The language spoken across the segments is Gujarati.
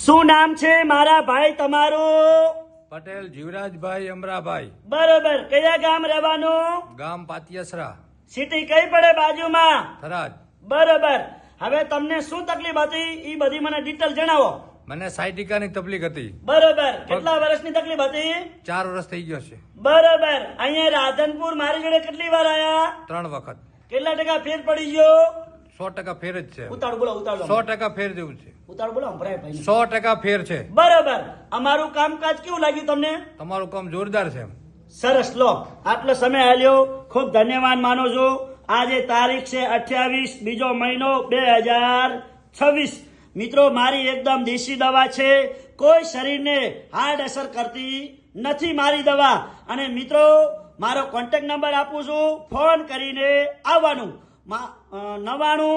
શું નામ છે મારા ભાઈ તમારું? પટેલ જીવરાજભાઈ અમરાભાઈ, બરોબર. કયા ગામ રહેવાનું? ગામ પાતિયાસરા, સિટી કઈ પડે બાજુમાં? થરાદ. બરોબર. હવે તમને શું તકલીફ હતી એ બધી મને ડિટેલ જણાવો. મને સાયટિકાની તકલીફ હતી. બરોબર. કેટલા વર્ષની તકલીફ હતી? 4 વર્ષ થઈ ગયો છે. બરોબર. અહીંયા રાધનપુર મારી જોડે કેટલી વાર આયા? 3 વખત. કેટલા ટકા ફેર પડી ગયો? 100% ફેર જ છે. ઉતાળ બોલો, ઉતાળ 100% ફેર જેવું છે. ઉતાળ બોલો અમરાય ભાઈ. 100% ફેર છે. બરોબર. અમારું કામકાજ કેવું લાગ્યું તમને? તમારું કામ જોરદાર છે. સરસ. લો, આટલો સમય આલ્યો, ખૂબ ધન્યવાદ માનો છું. આજે તારીખ છે 28 બીજો મહિનો 2026. મિત્રો, મારી એકદમ દેશી દવા છે, કોઈ શરીરને હાર્ડ અસર કરતી નથી મારી દવા. અને મિત્રો, મારો કોન્ટેક્ટ નંબર આપું છું, ફોન કરીને આવવાનું. 99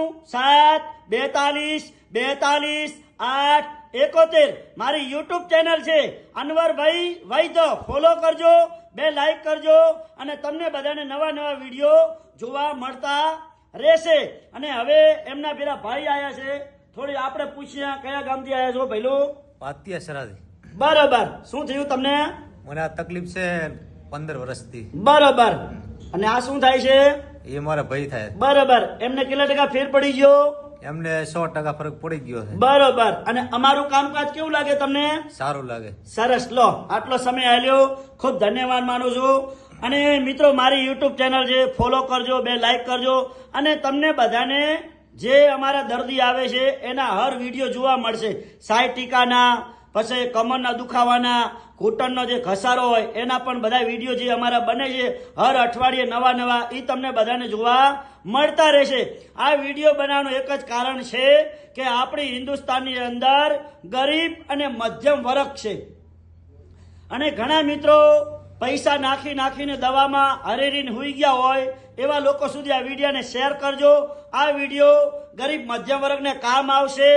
42 42 8 71. મારી યુટ્યુબ ચેનલ છે અનવરભાઈ વૈદ્ય. ફોલો કરજો, 2 લાઈક કરજો, અને તમને બધાને નવા નવા વિડીયો જોવા મળતા રહેશે. અને હવે એમના પેલા ભાઈ આયા છે, થોડી આપણે પૂછીએ કયા ગામથી આયા છો ભાઈલો? પાતિયાસરાથી. બરોબર. શું થયું તમને? મને આ તકલીફ છે 15 વર્ષથી. બરોબર. અને આ શું થાય છે? એ મારા ભાઈ થાય. બરોબર. એમને કેટલા ટકા ફેર પડી ગયો? એમને 100% ફરક પડી ગયો છે. બરોબર. અને અમારું કામકાજ કેવું લાગે તમને? સારું લાગે. સરસ. લો, આટલો સમય આલ્યો, ખૂબ ધન્યવાદ માનું છું. અને મિત્રો, મારી યુટ્યુબ ચેનલ છે, ફોલો કરજો, 2 લાઈક કરજો. અને તમને બધાને જે અમારા દર્દી આવે છે એના હર વિડીયો જોવા મળશે. સાયટિકાના, પછી કમરના દુખાવાના, ઘૂંટણનો જે ઘસારો હોય એના પણ બધા વિડીયો જે અમારા બને છે હર અઠવાડિયે નવા નવા, એ તમને બધાને જોવા મળતા રહેશે. આ વિડીયો બનાવવાનું એક જ કારણ છે કે આપણી હિન્દુસ્તાનની અંદર ગરીબ અને મધ્યમ વર્ગ છે, અને ઘણા મિત્રો પૈસા નાખીને દવામાં હરેરીને હુઈ ગયા હોય એવા લોકો સુધી આ વિડીયોને શેર કરજો. આ વિડીયો ગરીબ મધ્યમ વર્ગને કામ આવશે.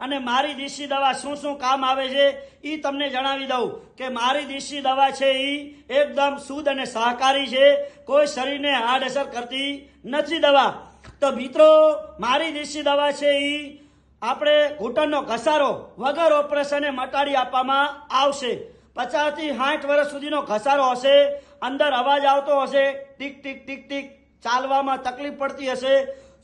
અને મારી દેશી દવા શું શું કામ આવે છે એ તમને જણાવી દઉં કે મારી દેશી દવા છે એ એકદમ શુદ્ધ અને સહકારી છે, કોઈ શરીરને હાર્ડ અસર કરતી નથી દવા. તો મિત્રો, મારી દેશી દવા છે એ આપણે ઘૂંટણનો ઘસારો વગર ઓપરેશને મટાડી આપવામાં આવશે. 50 થી 60 વર્ષ સુધીનો ઘસારો હશે, અંદર અવાજ આવતો હશે, ટીક ટીક ટીક ટીક, ચાલવામાં તકલીફ પડતી હશે,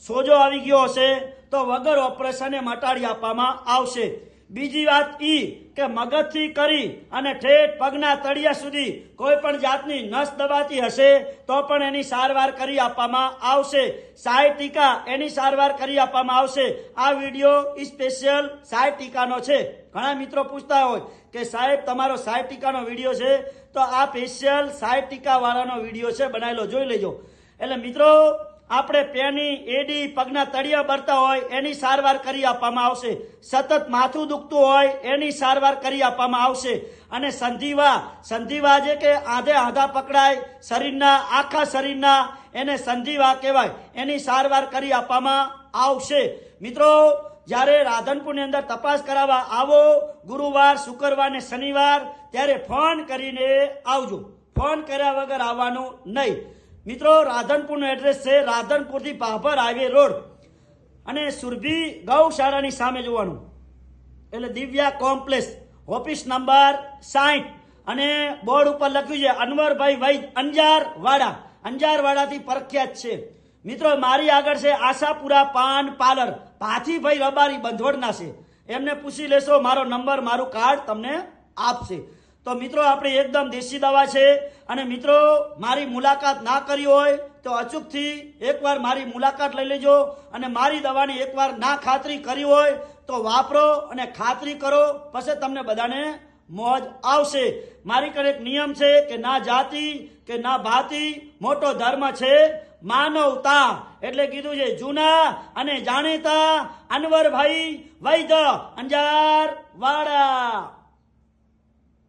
સોજો આવી ગયો હશે, તો વગર ઓપરેશને મટાડી આપવામાં આવશે. બીજી વાત ઈ કે મગજથી કરી અને ઠેઠ પગના તળિયા સુધી કોઈ પણ જાતની નસ દબાતી હશે તો પણ એની સારવાર કરી આપવામાં આવશે. સાયટિકા એની સારવાર કરી આપવામાં આવશે. આ વિડીયો સ્પેશિયલ સાયટિકાનો છે. ઘણા મિત્રો પૂછતા હોય કે સાહેબ તમારો સાયટિકાનો વિડીયો છે, તો આ સ્પેશિયલ સાયટિકા વાળાનો વિડીયો છે, બનાવેલો, જોઈ લેજો. એટલે મિત્રો, આપણે પેની એડી પગના તળિયા બળતા હોય એની સારવાર કરી આપવામાં આવશે. સતત માથું દુખતું હોય એની સારવાર કરી આપવામાં આવશે. અને સંધિવા જે કે આંધા પકડાય શરીરના, આખા શરીરના, એને સંધિવા કહેવાય, એની સારવાર કરી આપવામાં આવશે. મિત્રો, જ્યારે રાધનપુરની અંદર તપાસ કરાવવા આવો ગુરુવાર, શુક્રવાર ને શનિવાર, ત્યારે ફોન કરીને આવજો. ફોન કર્યા વગર આવવાનું નહીં. મિત્રો, રાધનપુરનું એડ્રેસ છે રાધનપુરથી ભાભર હાઈવે રોડ, અને સુરભી ગૌશાળાની સામે જોવાનું, એટલે દિવ્યા કોમ્પ્લેક્સ, ઓફિસ નંબર 60. અને બોર્ડ ઉપર લખ્યું છે અનવરભાઈ વૈદ્ય, અંજારવાડાથી પ્રખ્યાત છે. મિત્રો, મારી આગળ છે આશાપુરા પાન પાર્લર, ભાથીભાઈ રબારી બંધવડના છે. એમને પૂછી લેશો, મારો નંબર, મારું કાર્ડ તમને આપશે. તો મિત્રો, આપણી એકદમ દેશી દવા છે. અને મિત્રો, મારી મુલાકાત ના કરી હોય તો અચૂકથી એકવાર મારી મુલાકાત લઈ લેજો. અને મારી દવાની એકવાર ના ખાતરી કરી હોય તો વાપરો અને ખાતરી કરો, પછી તમને બધાને મોજ આવશે. મારી કને એક નિયમ છે કે ના જાતિ કે ના ભાતિ, મોટો ધર્મ છે માનવતા. એટલે કીધું છે જૂના અને જાણીતા અનવરભાઈ વૈદ્ય, અંજારવાડા.